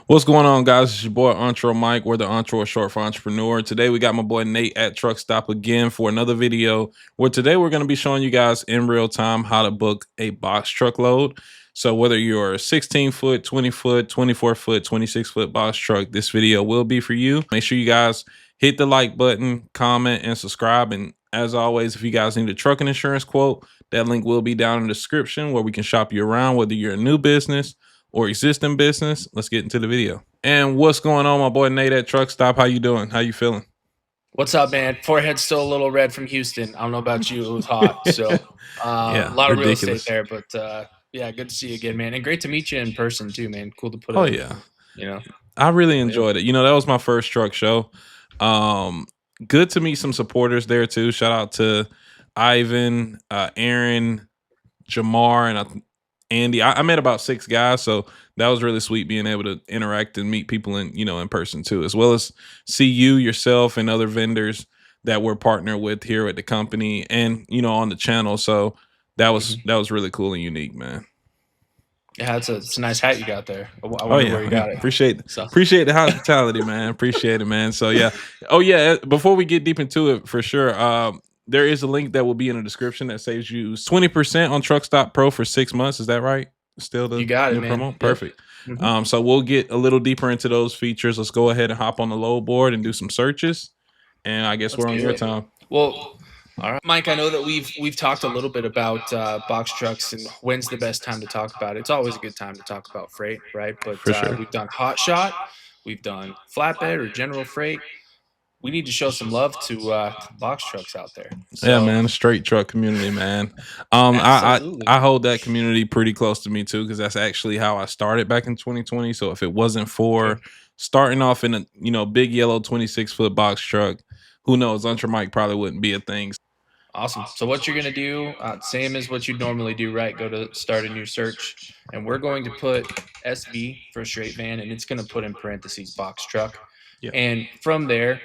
What's going on, guys? It's your boy Entre Mike. We're the Entre short for entrepreneur. Today we got my boy Nate at Truckstop again for another video. Where today we're going to be showing you guys in real time how to book a box truckload. So whether you're a 16 foot, 20 foot, 24 foot, 26 foot box truck, this video will be for you. Make sure you guys hit the like button, comment, and subscribe. And as always, if you guys need a trucking insurance quote, that link will be down in the description where we can shop you around, whether you're a new business or existing business. Let's get into the video. And what's going on, my boy Nate at Truckstop? How you doing? How you feeling? What's up, man? Forehead's still a little red from Houston. I don't know about you. It was hot. So a Yeah, lot of real estate ridiculous. there. But yeah, good to see you again, man. And great to meet you in person, too, man. Cool to put Oh a, yeah, you know, I really yeah, enjoyed it. That was my first truck show. Um, Good to meet some supporters there too. Shout out to Ivan, Aaron, Jamar, and Andy. I met about 6 guys, so that was really sweet being able to interact and meet people in person too, as well as see you yourself and other vendors that we're partnered with here at the company and on the channel. So that was mhm. that was really cool and unique, man. Yeah, it's a nice hat you got there. I Oh wonder yeah, where you yeah. got it. Appreciate So appreciate the hospitality, man. Appreciate it, man. So yeah. Oh yeah. Before we get deep into it, for sure. There is a link that will be in the description that saves you 20% on Truckstop Pro for 6 months. Is that right? Still you the got it, new man. promo? Yep. Perfect. hmm So we'll get a little deeper into those features. Let's go ahead and hop on the load board and do some searches. And I guess Let's we're on do your it. time. Well, all right, Mike. I know that we've talked a little bit about box trucks and when's the best time to talk about it. It's always a good time to talk about freight, right? But For sure. we've done Hotshot, we've done flatbed or general freight. We need to show some love to the box trucks out there. Yeah, So man, straight truck community, man. I absolutely, I man. hold that community pretty close to me too, because that's actually how I started back in 2020. So if it wasn't Sure. for starting off in a big yellow 26-foot box truck, who knows? Ultra Mike probably wouldn't be a thing. Awesome. So what you're gonna do, same as what you'd normally do, right? Go to start a new search, and we're going to put SV for straight van, and it's gonna put in parentheses box truck. Yeah, And from there,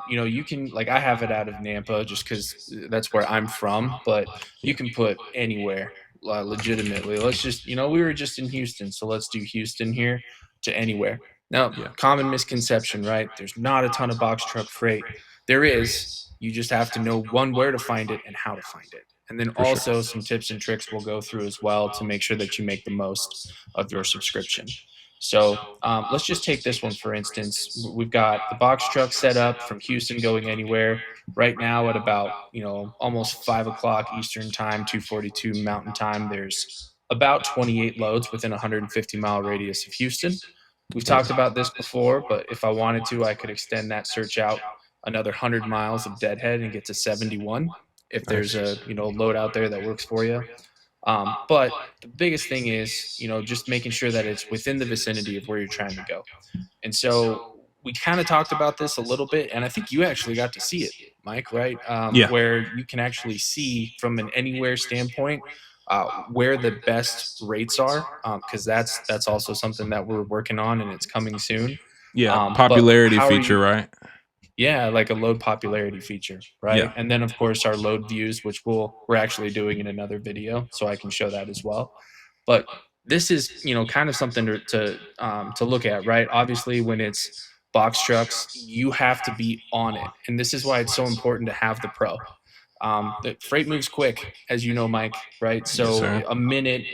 you can like I have it out of Nampa just because that's where I'm from, but you yeah, can put anywhere legitimately. Let's just we were just in Houston, so let's do Houston here to anywhere. Now, yeah. common misconception, right? There's not a ton of box truck freight. There is. You just have to know one, where to find it and how to find it. And then For sure. also some tips and tricks we'll go through as well to make sure that you make the most of your subscription. So let's just take this one for instance. We've got the box truck set up from Houston going anywhere right now at about almost 5 o'clock Eastern time, 2:42 Mountain time. There's about 28 loads within a 150-mile radius of Houston. We've talked Nice. about this before, but if I wanted to, I could extend that search out another 100 miles of deadhead and get to 71 if there's Nice. a load out there that works for you. But the biggest thing is just making sure that it's within the vicinity of where you're trying to go. And so we kind of talked about this a little bit, and I think you actually got to see it, Mike, right? Yeah. Where you can actually see from an anywhere standpoint where the best rates are, because that's also something that we're working on and it's coming soon. Yeah. But Popularity how are feature, you? right? Yeah, like a load popularity feature, right? Yeah. And then of course our load views, which we're actually doing in another video, so I can show that as well. But this is kind of something to look at, right? Obviously, when it's box trucks, you have to be on it, and this is why it's so important to have the pro. The freight moves quick, as you know, Mike, right? Yes, So sir. a minute,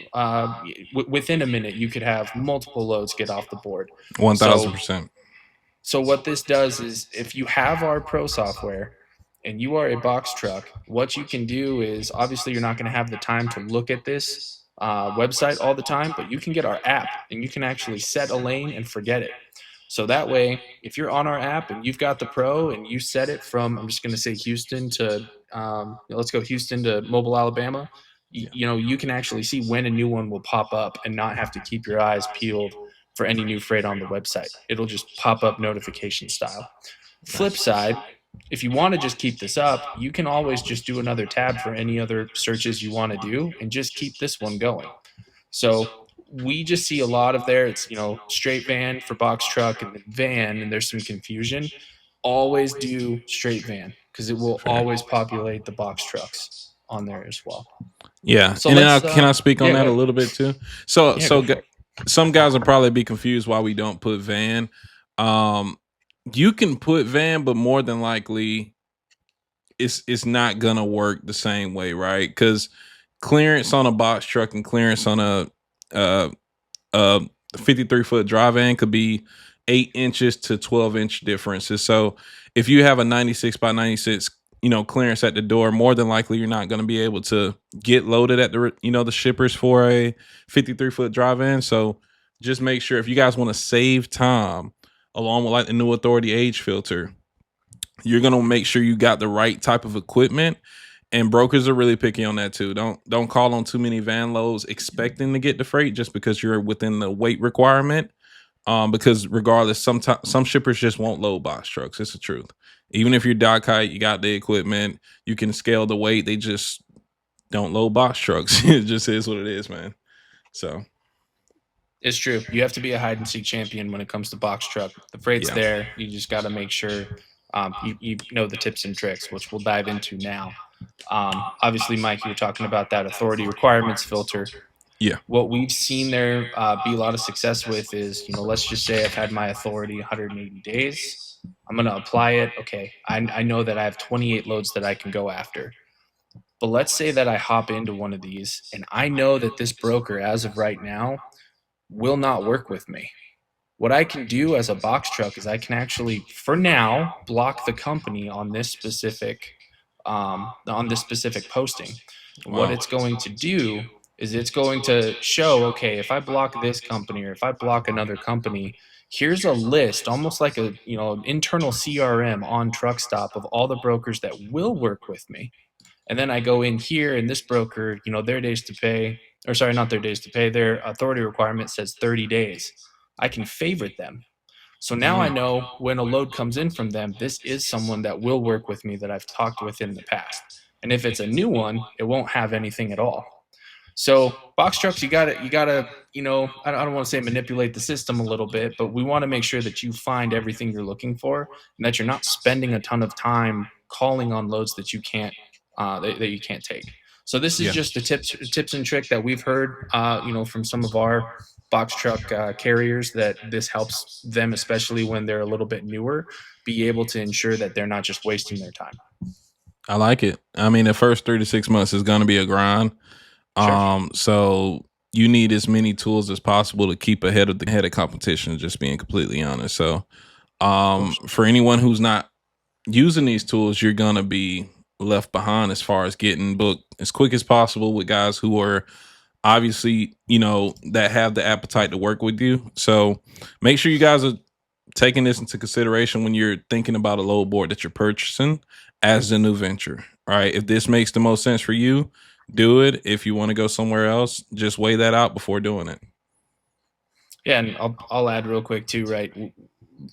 within a minute, you could have multiple loads get off the board. One thousand So percent. so what this does is if you have our pro software and you are a box truck, what you can do is obviously you're not going to have the time to look at this website all the time, but you can get our app and you can actually set a lane and forget it. So that way, if you're on our app and you've got the pro and you set it from, I'm just going to say Houston to, let's go Houston to Mobile, Alabama, Yeah. you can actually see when a new one will pop up and not have to keep your eyes peeled for any new freight on the website. It'll just pop up notification style. Flip Nice. side, if you want to just keep this up, you can always just do another tab for any other searches you want to do and just keep this one going. So we just see a lot of there. It's, straight van for box truck and then van, and there's some confusion. Always do straight van because it will Fair. always populate the box trucks on there as well. Yeah, So and then let's, can I speak on yeah, that go a ahead. little bit too? So Yeah, go so for it. some guys will probably be confused why we don't put van. Um, you can put van, but more than likely it's not gonna work the same way, right? Because clearance on a box truck and clearance on uh, a 53-foot dry van could be 8 inches to 12-inch differences. So if you have a 96 by 96, clearance at the door, more than likely you're not going to be able to get loaded at the shippers for a 53-foot dry van. So just make sure if you guys want to save time, along with like the new authority age filter, you're gonna make sure you got the right type of equipment. And brokers are really picky on that too. Don't call on too many van loads expecting to get the freight just because you're within the weight requirement. Because regardless, sometimes some shippers just won't load box trucks. It's the truth. Even if you're dock height, you got the equipment, you can scale the weight. They just don't load box trucks. It just is what it is, man. So It's true. You have to be a hide and seek champion when it comes to box truck. The freight's yeah, there. You just got to make sure you know the tips and tricks, which we'll dive into now. Obviously, Mike, you were talking about that authority requirements filter. yeah, What we've seen there be a lot of success with is, let's just say I've had my authority 180 days. I'm going to apply it. Okay. I know that I have 28 loads that I can go after. But let's say that I hop into one of these and I know that this broker, as of right now, will not work with me. What I can do as a box truck is I can actually, for now, block the company on this specific posting. And what wow, it's going to do is it's going to show, okay, if I block this company or if I block another company, here's a list, almost like a internal CRM on Truckstop of all the brokers that will work with me. And then I go in here, and this broker, their days to pay, or sorry, not their days to pay, their authority requirement says 30 days. I can favorite them. So now I mm, know when a load comes in from them, this is someone that will work with me that I've talked with in the past. And if it's a new one, it won't have anything at all. So box trucks, you gotta, I don't want to say manipulate the system a little bit, but we want to make sure that you find everything you're looking for and that you're not spending a ton of time calling on loads that that you can't take. So this is yeah. just the tips and trick that we've heard, from some of our box truck carriers, that this helps them, especially when they're a little bit newer, be able to ensure that they're not just wasting their time. I like it. I mean, the first 3 to 6 months is gonna be a grind. Sure, So you need as many tools as possible to keep ahead of competition, just being completely honest. So of course. for anyone who's not using these tools, you're gonna be left behind as far as getting booked as quick as possible with guys who are obviously, that have the appetite to work with you. So make sure you guys are taking this into consideration when you're thinking about a load board that you're purchasing as a new venture. All right. If this makes the most sense for you, do it. If you want to go somewhere else, just weigh that out before doing it. Yeah, and I'll add real quick too, right?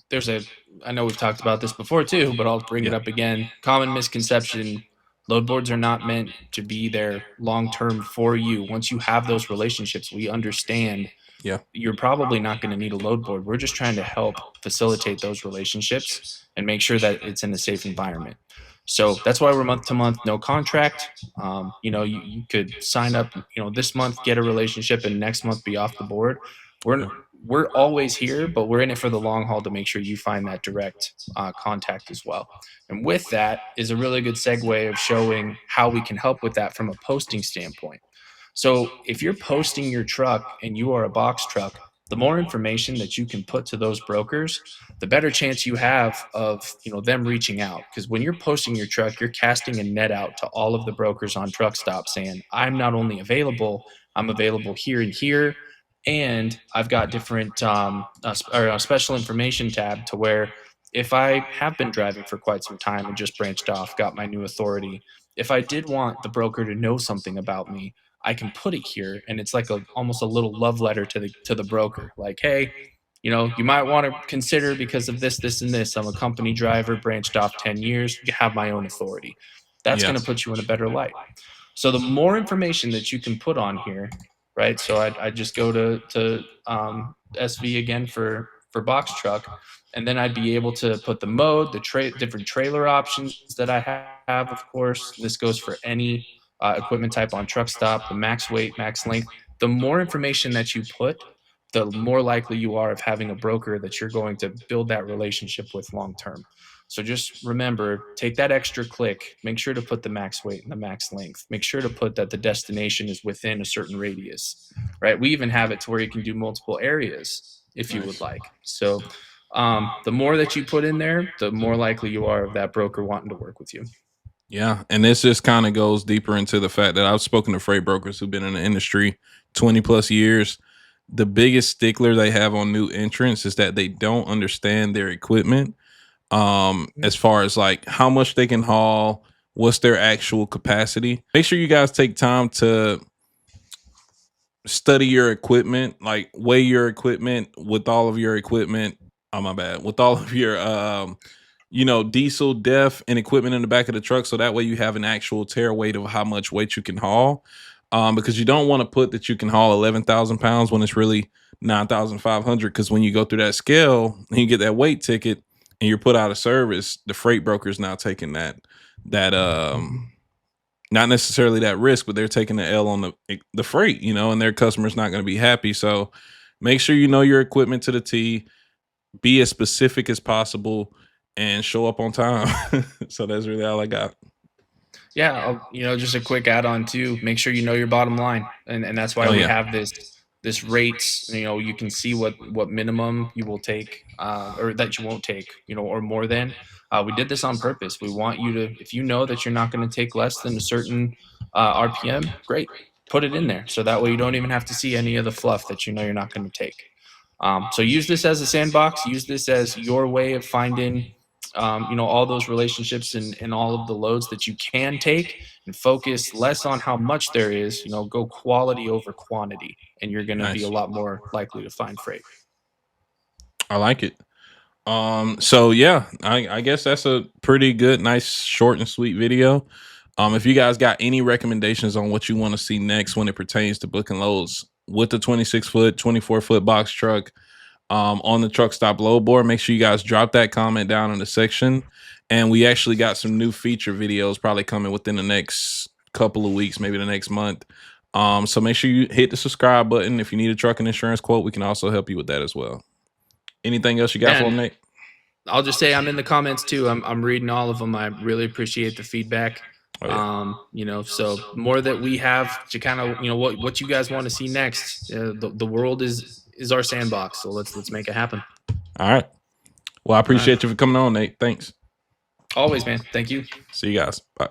There's a I know we've talked about this before too, but I'll bring it Yeah. up again. Common misconception: load boards are not meant to be there long term for you. Once you have those relationships, we understand Yeah. you're probably not going to need a load board. We're just trying to help facilitate those relationships and make sure that it's in a safe environment. So that's why we're month to month, no contract. You could sign up, this month, get a relationship, and next month be off the board. We're Yeah. we're always here, but we're in it for the long haul to make sure you find that direct contact as well. And with that is a really good segue of showing how we can help with that from a posting standpoint. So if you're posting your truck and you are a box truck, the more information that you can put to those brokers, the better chance you have of them reaching out. Because when you're posting your truck, you're casting a net out to all of the brokers on Truckstop, saying, I'm not only available, I'm available here and here, and I've got different or a special information tab to where if I have been driving for quite some time and just branched off, got my new authority, if I did want the broker to know something about me, I can put it here, and it's like a almost a little love letter to the broker. Like, hey, you might want to consider because of this, this, and this. I'm a company driver, branched off 10 years, you have my own authority. That's Yeah. going to put you in a better light. So the more information that you can put on here, right? So I just go to SV again for box truck, and then I'd be able to put the mode, different trailer options that I have. Of course, this goes for any equipment type on truck stop, the max weight, max length. The more information that you put, the more likely you are of having a broker that you're going to build that relationship with long term. So just remember, take that extra click, make sure to put the max weight and the max length, make sure to put that the destination is within a certain radius, right? We even have it to where you can do multiple areas if you would Nice. like. So the more that you put in there, the more likely you are of that broker wanting to work with you. Yeah, and this just kind of goes deeper into the fact that I've spoken to freight brokers who've been in the industry 20 plus years. The biggest stickler they have on new entrants is that they don't understand their equipment, as far as like how much they can haul, what's their actual capacity. Make sure you guys take time to study your equipment, like weigh your equipment with all of your equipment. Oh my bad. With all of your diesel, def, and equipment in the back of the truck. So that way you have an actual tear weight of how much weight you can haul. Because you don't want to put that you can haul 11,000 pounds when it's really 9,500. Because when you go through that scale and you get that weight ticket and you're put out of service, the freight broker is now taking that not necessarily that risk, but they're taking the L on the freight, and their customer's not going to be happy. So make sure you know your equipment to the T, be as specific as possible, and show up on time. So that's really all I got. Yeah, just a quick add-on too. Make sure you know your bottom line, and that's why Oh we yeah, have this rates. You can see what minimum you will take, or that you won't take, or more than. We did this on purpose. We want you to, if you know that you're not going to take less than a certain RPM, great, put it in there. So that way you don't even have to see any of the fluff that you know you're not going to take. So use this as a sandbox. Use this as your way of finding all those relationships and all of the loads that you can take, and focus less on how much there is. Go quality over quantity, and you're going to be a nice. lot more likely to find freight. I like it. So yeah, I guess that's a pretty good, nice, short and sweet video. If you guys got any recommendations on what you want to see next when it pertains to booking loads with the 26-foot, 24-foot box truck, on the truck stop load board, make sure you guys drop that comment down in the section. And we actually got some new feature videos probably coming within the next couple of weeks, maybe the next month. So make sure you hit the subscribe button. If you need a truck and insurance quote, we can also help you with that as well. Anything else you got for And them, Nate? I'll just say I'm in the comments too. I'm reading all of them. I really appreciate the feedback. Oh yeah. So more that we have to kind of, what you guys want to see next. The world is our sandbox. So let's make it happen. All right. Well, I All right. appreciate you for coming on, Nate. Thanks. Always, man. Thank you. See you guys. Bye.